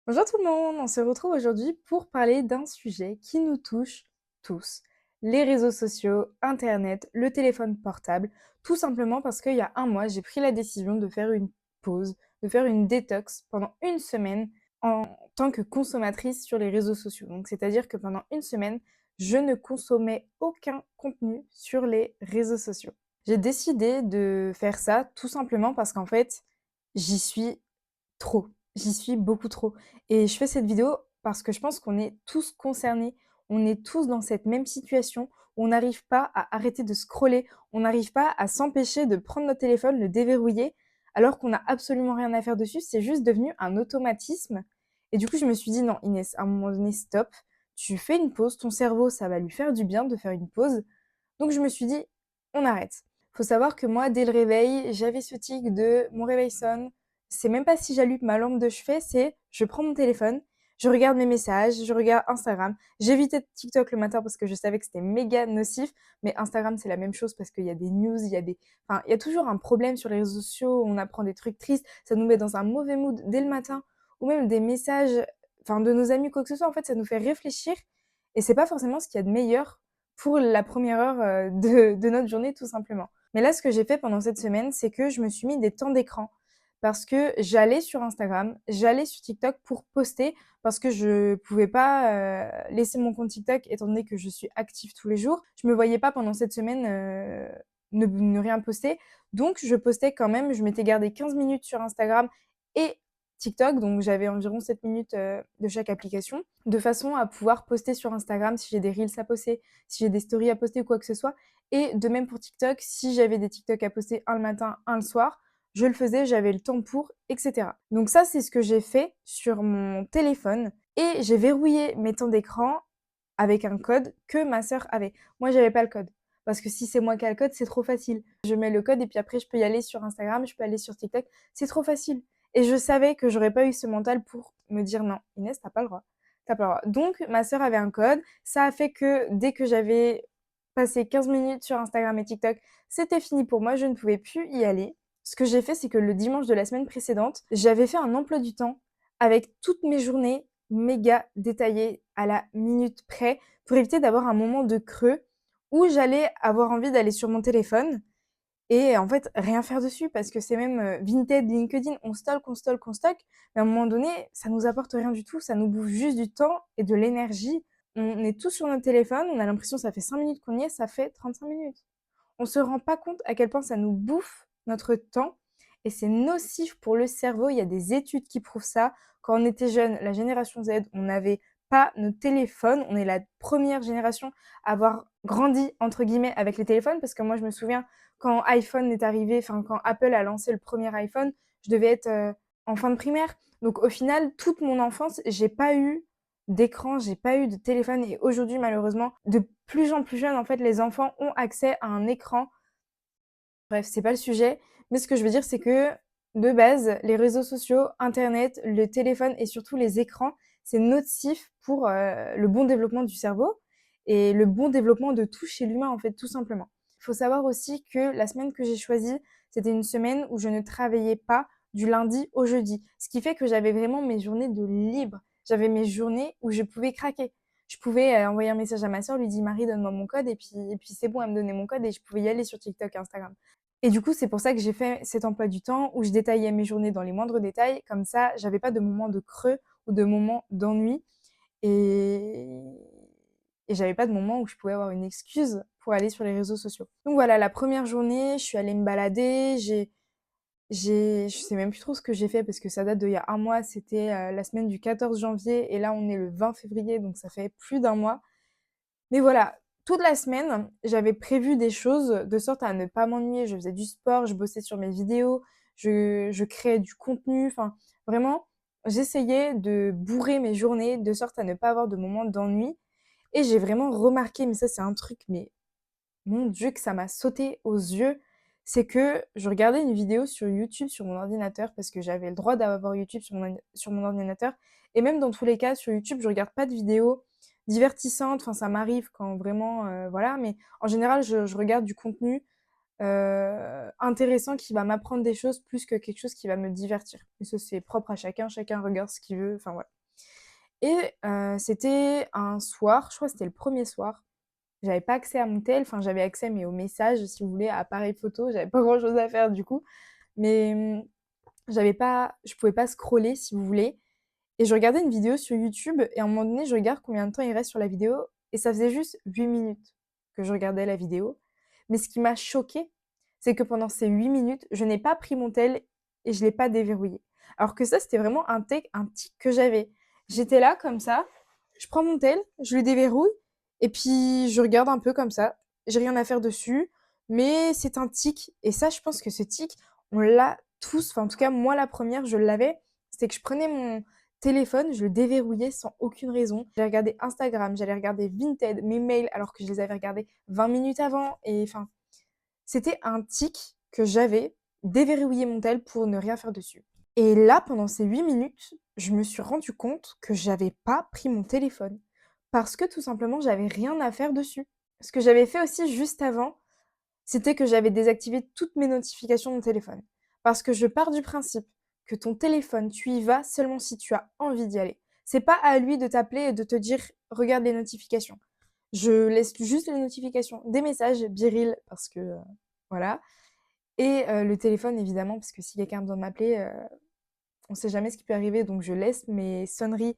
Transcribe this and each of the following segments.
Bonjour tout le monde, on se retrouve aujourd'hui pour parler d'un sujet qui nous touche tous. Les réseaux sociaux, Internet, le téléphone portable, tout simplement parce qu'il y a un mois, j'ai pris la décision de faire une pause, de faire une détox pendant une semaine en tant que consommatrice sur les réseaux sociaux. Donc c'est-à-dire que pendant une semaine, je ne consommais aucun contenu sur les réseaux sociaux. J'ai décidé de faire ça tout simplement parce qu'en fait, j'y suis trop, j'y suis beaucoup trop et je fais cette vidéo parce que je pense qu'on est tous concernés, on est tous dans cette même situation où on n'arrive pas à arrêter de scroller, on n'arrive pas à s'empêcher de prendre notre téléphone, le déverrouiller, alors qu'on n'a absolument rien à faire dessus, c'est juste devenu un automatisme et du coup, je me suis dit: «Non Inès, à un moment donné, stop, tu fais une pause, ton cerveau, ça va lui faire du bien de faire une pause». Donc je me suis dit: «On arrête». Faut savoir que moi, dès le réveil, j'avais ce tic de mon réveil sonne, c'est même pas si j'allume ma lampe de chevet, c'est je prends mon téléphone, je regarde mes messages, je regarde Instagram. J'évitais TikTok le matin parce que je savais que c'était méga nocif, mais Instagram, c'est la même chose parce qu'il y a des news, il y a toujours un problème sur les réseaux sociaux, on apprend des trucs tristes, ça nous met dans un mauvais mood dès le matin ou même des messages, de nos amis, quoi que ce soit, en fait, ça nous fait réfléchir et c'est pas forcément ce qu'il y a de meilleur pour la première heure, de notre journée, tout simplement. Mais là, ce que j'ai fait pendant cette semaine, c'est que je me suis mis des temps d'écran parce que j'allais sur Instagram, j'allais sur TikTok pour poster parce que je pouvais pas, laisser mon compte TikTok étant donné que je suis active tous les jours. Je me voyais pas pendant cette semaine, ne rien poster. Donc je postais quand même, je m'étais gardé 15 minutes sur Instagram et TikTok, donc j'avais environ 7 minutes, de chaque application, de façon à pouvoir poster sur Instagram si j'ai des reels à poster, si j'ai des stories à poster ou quoi que ce soit et de même pour TikTok, si j'avais des TikTok à poster un le matin, un le soir, je le faisais, j'avais le temps pour, et cetera. Donc ça, c'est ce que j'ai fait sur mon téléphone et j'ai verrouillé mes temps d'écran avec un code que ma sœur avait. Moi, j'avais pas le code parce que si c'est moi qui ai le code, c'est trop facile. Je mets le code et puis après, je peux y aller sur Instagram, je peux aller sur TikTok, c'est trop facile. Et je savais que j'aurais pas eu ce mental pour me dire non, Inès, t'as pas le droit. T'as pas le droit. Donc, ma sœur avait un code. Ça a fait que dès que j'avais passé 15 minutes sur Instagram et TikTok, c'était fini pour moi, je ne pouvais plus y aller. Ce que j'ai fait, c'est que le dimanche de la semaine précédente, j'avais fait un emploi du temps avec toutes mes journées méga détaillées à la minute près pour éviter d'avoir un moment de creux où j'allais avoir envie d'aller sur mon téléphone et en fait rien faire dessus parce que c'est même, Vinted, LinkedIn, on stalk, on stalk, on stalk, mais à un moment donné, ça nous apporte rien du tout, ça nous bouffe juste du temps et de l'énergie. On est tous sur notre téléphone, on a l'impression que ça fait 5 minutes qu'on y est, ça fait 35 minutes. On se rend pas compte à quel point ça nous bouffe notre temps et c'est nocif pour le cerveau. Il y a des études qui prouvent ça. Quand on était jeune, la génération Z, on n'avait pas nos téléphones. On est la première génération à avoir grandi entre guillemets avec les téléphones parce que moi je me souviens quand iPhone est arrivé, enfin quand Apple a lancé le premier iPhone, je devais être en fin de primaire. Donc au final, toute mon enfance, j'ai pas eu d'écran, j'ai pas eu de téléphone et aujourd'hui malheureusement, de plus en plus jeunes en fait, les enfants ont accès à un écran. Bref, c'est pas le sujet, mais ce que je veux dire, c'est que de base, les réseaux sociaux, internet, le téléphone et surtout les écrans, c'est nocif pour, le bon développement du cerveau et le bon développement de tout chez l'humain, en fait, tout simplement. Il faut savoir aussi que la semaine que j'ai choisie, c'était une semaine où je ne travaillais pas du lundi au jeudi, ce qui fait que j'avais vraiment mes journées de libre. J'avais mes journées où je pouvais craquer. Je pouvais, envoyer un message à ma sœur, lui dire: «Marie, donne-moi mon code» et puis c'est bon, elle me donnait mon code et je pouvais y aller sur TikTok et Instagram. Et du coup, c'est pour ça que j'ai fait cet emploi du temps où je détaillais mes journées dans les moindres détails. Comme ça, j'avais pas de moments de creux ou de moments d'ennui et j'avais pas de moment où je pouvais avoir une excuse pour aller sur les réseaux sociaux. Donc voilà, la première journée, je suis allée me balader, je sais même plus trop ce que j'ai fait parce que ça date d'il y a un mois, c'était, la semaine du 14 janvier et là, on est le 20 février, donc ça fait plus d'un mois. Mais voilà, toute la semaine, j'avais prévu des choses de sorte à ne pas m'ennuyer. Je faisais du sport, je bossais sur mes vidéos, je créais du contenu, enfin vraiment, j'essayais de bourrer mes journées de sorte à ne pas avoir de moments d'ennui et j'ai vraiment remarqué, mais ça c'est un truc, mais mon Dieu que ça m'a sauté aux yeux, c'est que je regardais une vidéo sur YouTube sur mon ordinateur parce que j'avais le droit d'avoir YouTube sur mon ordinateur et même dans tous les cas sur YouTube, je regarde pas de vidéos divertissantes, enfin ça m'arrive quand vraiment, voilà, mais en général je regarde du contenu, intéressant qui va m'apprendre des choses plus que quelque chose qui va me divertir et ça c'est propre à chacun, chacun regarde ce qu'il veut, enfin voilà. et c'était un soir, je crois que c'était le premier soir. J'avais pas accès à mon tel, enfin j'avais accès mais aux messages si vous voulez, à appareil photo, j'avais pas grand chose à faire du coup. Mais, je pouvais pas scroller si vous voulez et je regardais une vidéo sur YouTube et à un moment donné, je regarde combien de temps il reste sur la vidéo et ça faisait juste 8 minutes que je regardais la vidéo. Mais ce qui m'a choquée, c'est que pendant ces 8 minutes, je n'ai pas pris mon tel et je l'ai pas déverrouillé. Alors que ça, c'était vraiment un tic que j'avais. J'étais là comme ça, je prends mon tel, je le déverrouille et puis je regarde un peu comme ça. J'ai rien à faire dessus, mais c'est un tic et ça, je pense que ce tic, on l'a tous, enfin en tout cas moi la première, je l'avais. C'était que je prenais mon téléphone, je le déverrouillais sans aucune raison. J'allais regarder Instagram, j'allais regarder Vinted, mes mails, alors que je les avais regardés 20 minutes avant. Et enfin, c'était un tic que j'avais, déverrouiller mon tel pour ne rien faire dessus. Et là, pendant ces 8 minutes, je me suis rendu compte que j'avais pas pris mon téléphone. Parce que tout simplement, j'avais rien à faire dessus. Ce que j'avais fait aussi juste avant, c'était que j'avais désactivé toutes mes notifications de mon téléphone. Parce que je pars du principe que ton téléphone, tu y vas seulement si tu as envie d'y aller. C'est pas à lui de t'appeler et de te dire regarde les notifications. Je laisse juste les notifications des messages Biril parce que voilà et le téléphone évidemment parce que si quelqu'un a besoin de m'appeler, on sait jamais ce qui peut arriver donc je laisse mes sonneries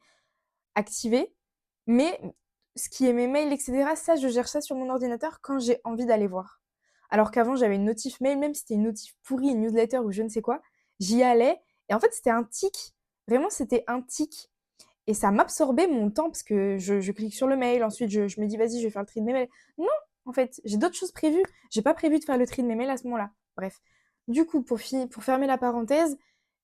activées. Mais ce qui est mes mails et cetera, ça je gère ça sur mon ordinateur quand j'ai envie d'aller voir. Alors qu'avant j'avais une notif mail, même si c'était une notif pourrie, une newsletter ou je ne sais quoi, j'y allais et en fait c'était un tic. Vraiment c'était un tic et ça m'absorbait mon temps parce que je clique sur le mail, ensuite je me dis: «Vas-y, je vais faire le tri de mes mails». Non, en fait, j'ai d'autres choses prévues. J'ai pas prévu de faire le tri de mes mails à ce moment-là. Bref. Du coup, pour fermer la parenthèse,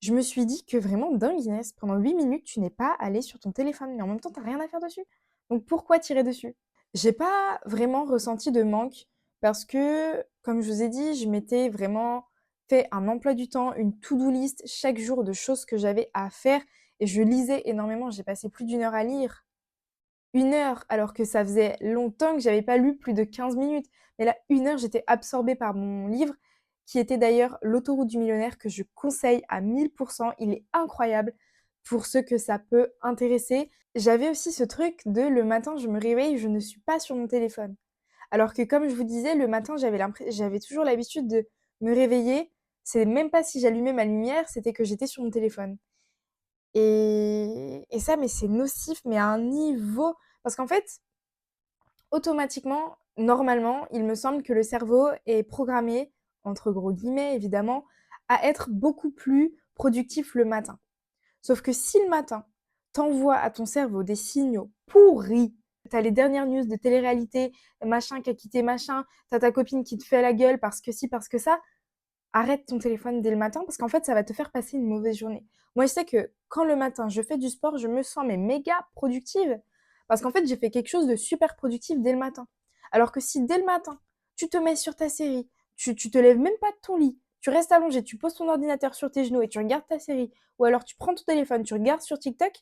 je me suis dit que vraiment dinguiness, pendant 8 minutes, tu n'es pas allé sur ton téléphone, mais en même temps, tu as rien à faire dessus. Donc pourquoi tirer dessus? J'ai pas vraiment ressenti de manque parce que, comme je vous ai dit, je m'étais vraiment fait un emploi du temps, une to-do list chaque jour de choses que j'avais à faire et je lisais énormément. J'ai passé plus d'1 heure à lire. 1 heure, alors que ça faisait longtemps que j'avais pas lu plus de 15 minutes. Mais là, 1 heure, j'étais absorbée par mon livre, qui était d'ailleurs L'autoroute du millionnaire, que je conseille à 1000%. Il est incroyable pour ceux que ça peut intéresser. J'avais aussi ce truc de le matin, je me réveille, je ne suis pas sur mon téléphone. Alors que comme je vous disais, le matin, j'avais toujours l'habitude de me réveiller. C'est même pas si j'allumais ma lumière, c'était que j'étais sur mon téléphone. Et ça, mais c'est nocif, mais à un niveau parce qu'en fait, automatiquement, normalement, il me semble que le cerveau est programmé, entre gros guillemets évidemment, à être beaucoup plus productif le matin. Sauf que si le matin, t'envoies à ton cerveau des signaux pourris, t'as les dernières news de télé-réalité, machin qui a quitté machin, t'as ta copine qui te fait la gueule parce que ci, parce que ça, arrête ton téléphone dès le matin parce qu'en fait, ça va te faire passer une mauvaise journée. Moi, je sais que quand le matin, je fais du sport, je me sens mais méga productive parce qu'en fait, j'ai fait quelque chose de super productif dès le matin. Alors que si dès le matin, tu te mets sur ta série, tu te lèves même pas de ton lit, tu restes allongé, tu poses ton ordinateur sur tes genoux et tu regardes ta série, ou alors tu prends ton téléphone, tu regardes sur TikTok,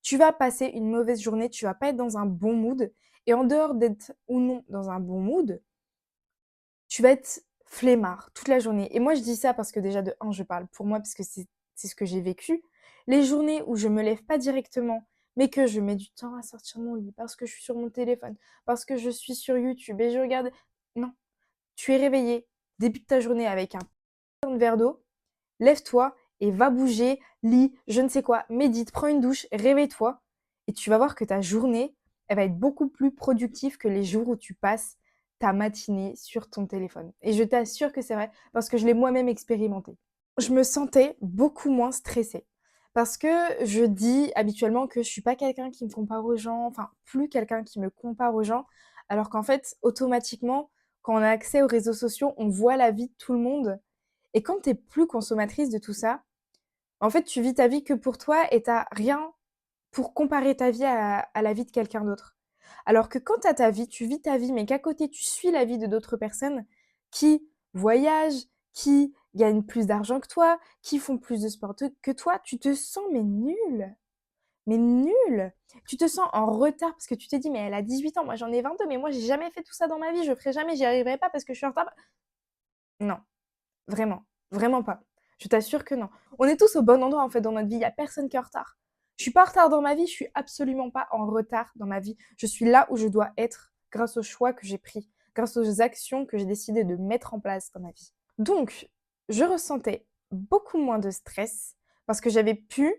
tu vas passer une mauvaise journée, tu vas pas être dans un bon mood. Et en dehors d'être ou non dans un bon mood, tu vas être flemmard toute la journée. Et moi, je dis ça parce que déjà, de un, je parle pour moi parce que c'est ce que j'ai vécu. Les journées où je me lève pas directement, mais que je mets du temps à sortir de mon lit parce que je suis sur mon téléphone, parce que je suis sur YouTube et je regarde. Non, tu es réveillé, débute ta journée avec un putain de verre d'eau, lève-toi et va bouger, lis, je ne sais quoi, médite, prends une douche, réveille-toi et tu vas voir que ta journée, elle va être beaucoup plus productive que les jours où tu passes ta matinée sur ton téléphone. Et je t'assure que c'est vrai parce que je l'ai moi-même expérimenté. Je me sentais beaucoup moins stressée parce que je dis habituellement que je suis pas quelqu'un qui me compare aux gens, enfin plus quelqu'un qui me compare aux gens, alors qu'en fait, automatiquement, quand on a accès aux réseaux sociaux, on voit la vie de tout le monde et quand tu es plus consommatrice de tout ça, en fait, tu vis ta vie que pour toi et tu rien pour comparer ta vie à la vie de quelqu'un d'autre. Alors que quand tu as ta vie, tu vis ta vie, mais qu'à côté, tu suis la vie de d'autres personnes qui voyagent, qui gagnent plus d'argent que toi, qui font plus de sport que toi, tu te sens mais nul. Mais nul. Tu te sens en retard parce que tu te dis: «Mais elle a 18 ans, moi j'en ai 22, mais moi j'ai jamais fait tout ça dans ma vie, je ferai jamais, j'y arriverai pas parce que je suis en retard». Non. Vraiment, vraiment pas. Je t'assure que non. On est tous au bon endroit en fait dans notre vie, il y a personne qui est en retard. Je suis pas en retard dans ma vie, je suis absolument pas en retard dans ma vie. Je suis là où je dois être grâce aux choix que j'ai pris, grâce aux actions que j'ai décidé de mettre en place dans ma vie. Donc, je ressentais beaucoup moins de stress parce que j'avais plus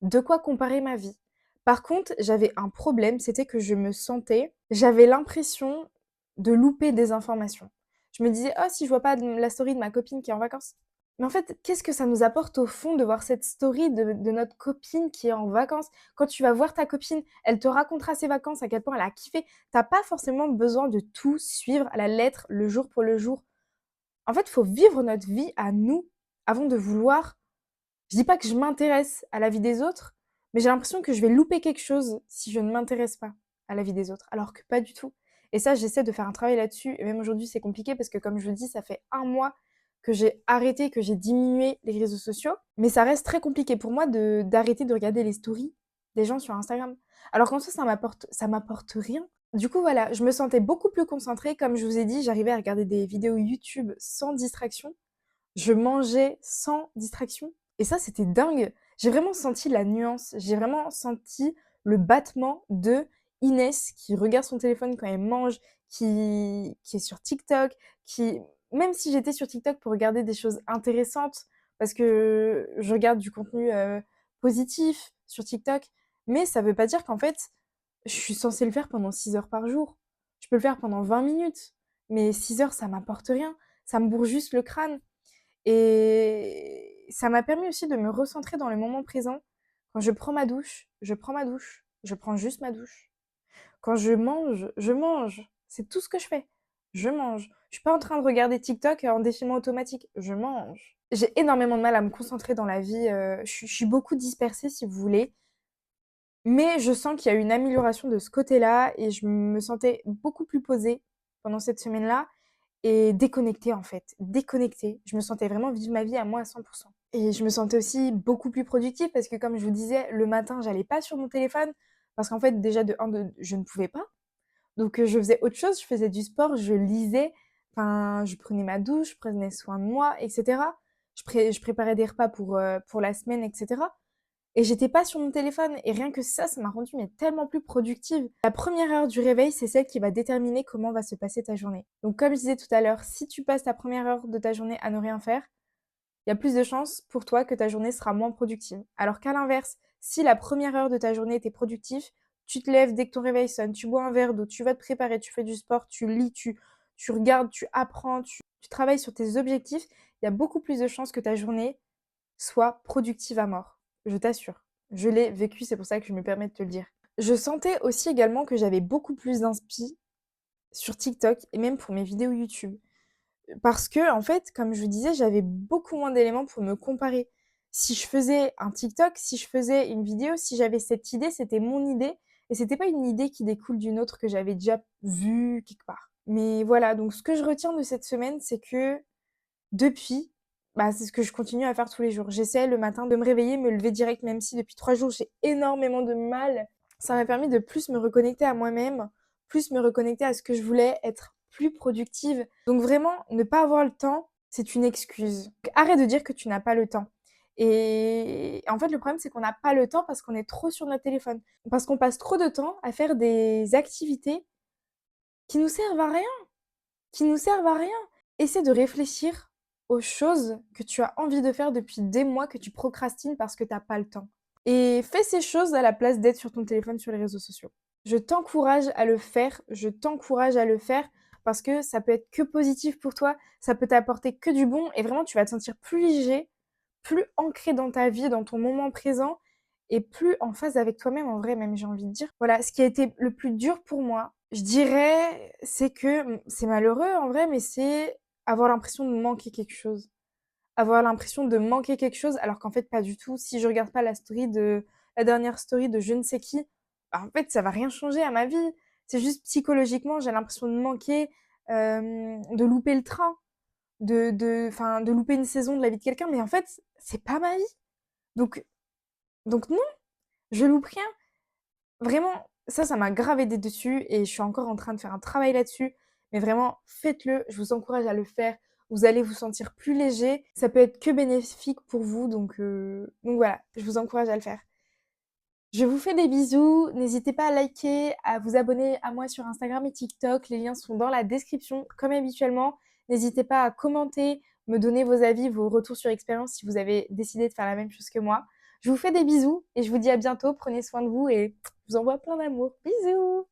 de quoi comparer ma vie. Par contre, j'avais un problème, c'était que j'avais l'impression de louper des informations. Je me disais: «Oh, si je vois pas la story de ma copine qui est en vacances». Mais en fait, qu'est-ce que ça nous apporte au fond de voir cette story de notre copine qui est en vacances? Quand tu vas voir ta copine, elle te racontera ses vacances, à quel point elle a kiffé. T'as pas forcément besoin de tout suivre à la lettre, le jour pour le jour. En fait, il faut vivre notre vie à nous avant de vouloir. Je dis pas que je m'intéresse à la vie des autres, mais j'ai l'impression que je vais louper quelque chose si je ne m'intéresse pas à la vie des autres, alors que pas du tout. Et ça, j'essaie de faire un travail là-dessus. Et même aujourd'hui, c'est compliqué parce que, comme je le dis, ça fait un mois que j'ai arrêté, que j'ai diminué les réseaux sociaux. Mais ça reste très compliqué pour moi d'arrêter de regarder les stories des gens sur Instagram. Alors qu'en soi, ça m'apporte rien. Du coup, voilà, je me sentais beaucoup plus concentrée. Comme je vous ai dit, j'arrivais à regarder des vidéos YouTube sans distraction. Je mangeais sans distraction. Et ça, c'était dingue. J'ai vraiment senti la nuance. J'ai vraiment senti le battement de Inès qui regarde son téléphone quand elle mange, qui est sur TikTok, qui, même si j'étais sur TikTok pour regarder des choses intéressantes, parce que je regarde du contenu positif sur TikTok, mais ça veut pas dire qu'en fait, je suis censée le faire pendant 6 heures par jour. Je peux le faire pendant 20 minutes, mais 6 heures, ça m'apporte rien. Ça me bourre juste le crâne. Et ça m'a permis aussi de me recentrer dans le moment présent. Quand je prends ma douche, je prends ma douche. Je prends juste ma douche. Quand je mange, je mange. C'est tout ce que je fais. Je mange. Je suis pas en train de regarder TikTok en défilement automatique. Je mange. J'ai énormément de mal à me concentrer dans la vie. Je suis beaucoup dispersée, si vous voulez. Mais je sens qu'il y a une amélioration de ce côté-là et je me sentais beaucoup plus posée pendant cette semaine-là. Et déconnectée en fait, déconnectée. Je me sentais vraiment vivre ma vie à moi à 100. Et je me sentais aussi beaucoup plus productive parce que comme je vous disais, le matin, j'allais pas sur mon téléphone parce qu'en fait déjà de 1 je ne pouvais pas. Donc je faisais autre chose, je faisais du sport, je lisais, enfin je prenais ma douche, je prenais soin de moi et cetera. Je préparais des repas pour la semaine et cetera. Et j'étais pas sur mon téléphone et rien que ça m'a rendue mais tellement plus productive. La première heure du réveil, c'est celle qui va déterminer comment va se passer ta journée. Donc comme je disais tout à l'heure, si tu passes ta première heure de ta journée à ne rien faire, il y a plus de chances pour toi que ta journée sera moins productive. Alors qu'à l'inverse, si la première heure de ta journée était productive, tu te lèves dès que ton réveil sonne, tu bois un verre d'eau, tu vas te préparer, tu fais du sport, tu lis, tu regardes, tu apprends, tu travailles sur tes objectifs, il y a beaucoup plus de chances que ta journée soit productive à mort. Je t'assure. Je l'ai vécu, c'est pour ça que je me permets de te le dire. Je sentais aussi également que j'avais beaucoup plus d'inspi sur TikTok et même pour mes vidéos YouTube. Parce que, en fait, comme je vous disais, j'avais beaucoup moins d'éléments pour me comparer. Si je faisais un TikTok, si je faisais une vidéo, si j'avais cette idée, c'était mon idée. Et c'était pas une idée qui découle d'une autre que j'avais déjà vue quelque part. Mais voilà, donc ce que je retiens de cette semaine, c'est que depuis, bah, c'est ce que je continue à faire tous les jours. J'essaie le matin de me réveiller, me lever direct, même si depuis 3 jours j'ai énormément de mal. Ça m'a permis de plus me reconnecter à moi-même, plus me reconnecter à ce que je voulais, être plus productive. Donc vraiment, ne pas avoir le temps, c'est une excuse. Donc arrête de dire que tu n'as pas le temps. Et en fait, le problème, c'est qu'on n'a pas le temps parce qu'on est trop sur notre téléphone. Parce qu'on passe trop de temps à faire des activités qui nous servent à rien. Qui nous servent à rien. Essaie de réfléchir aux choses que tu as envie de faire depuis des mois que tu procrastines parce que tu as pas le temps. Et fais ces choses à la place d'être sur ton téléphone sur les réseaux sociaux. Je t'encourage à le faire, je t'encourage à le faire parce que ça peut être que positif pour toi, ça peut t'apporter que du bon et vraiment tu vas te sentir plus léger, plus ancré dans ta vie, dans ton moment présent et plus en phase avec toi-même en vrai même j'ai envie de dire. Voilà, ce qui a été le plus dur pour moi, je dirais, c'est que c'est malheureux en vrai, mais c'est avoir l'impression de manquer quelque chose. Avoir l'impression de manquer quelque chose alors qu'en fait pas du tout. Si je regarde pas la dernière story de je ne sais qui, bah, en fait ça va rien changer à ma vie. C'est juste psychologiquement, j'ai l'impression de manquer, de louper le train, enfin, de louper une saison de la vie de quelqu'un, mais en fait, c'est pas ma vie. Donc donc non, je loupe rien. Vraiment, ça m'a grave aidée dessus et je suis encore en train de faire un travail là-dessus. Mais vraiment, faites-le, je vous encourage à le faire. Vous allez vous sentir plus léger. Ça peut être que bénéfique pour vous, donc voilà, je vous encourage à le faire. Je vous fais des bisous. N'hésitez pas à liker, à vous abonner à moi sur Instagram et TikTok. Les liens sont dans la description, comme habituellement. N'hésitez pas à commenter, me donner vos avis, vos retours sur expérience si vous avez décidé de faire la même chose que moi. Je vous fais des bisous et je vous dis à bientôt. Prenez soin de vous et je vous envoie plein d'amour. Bisous!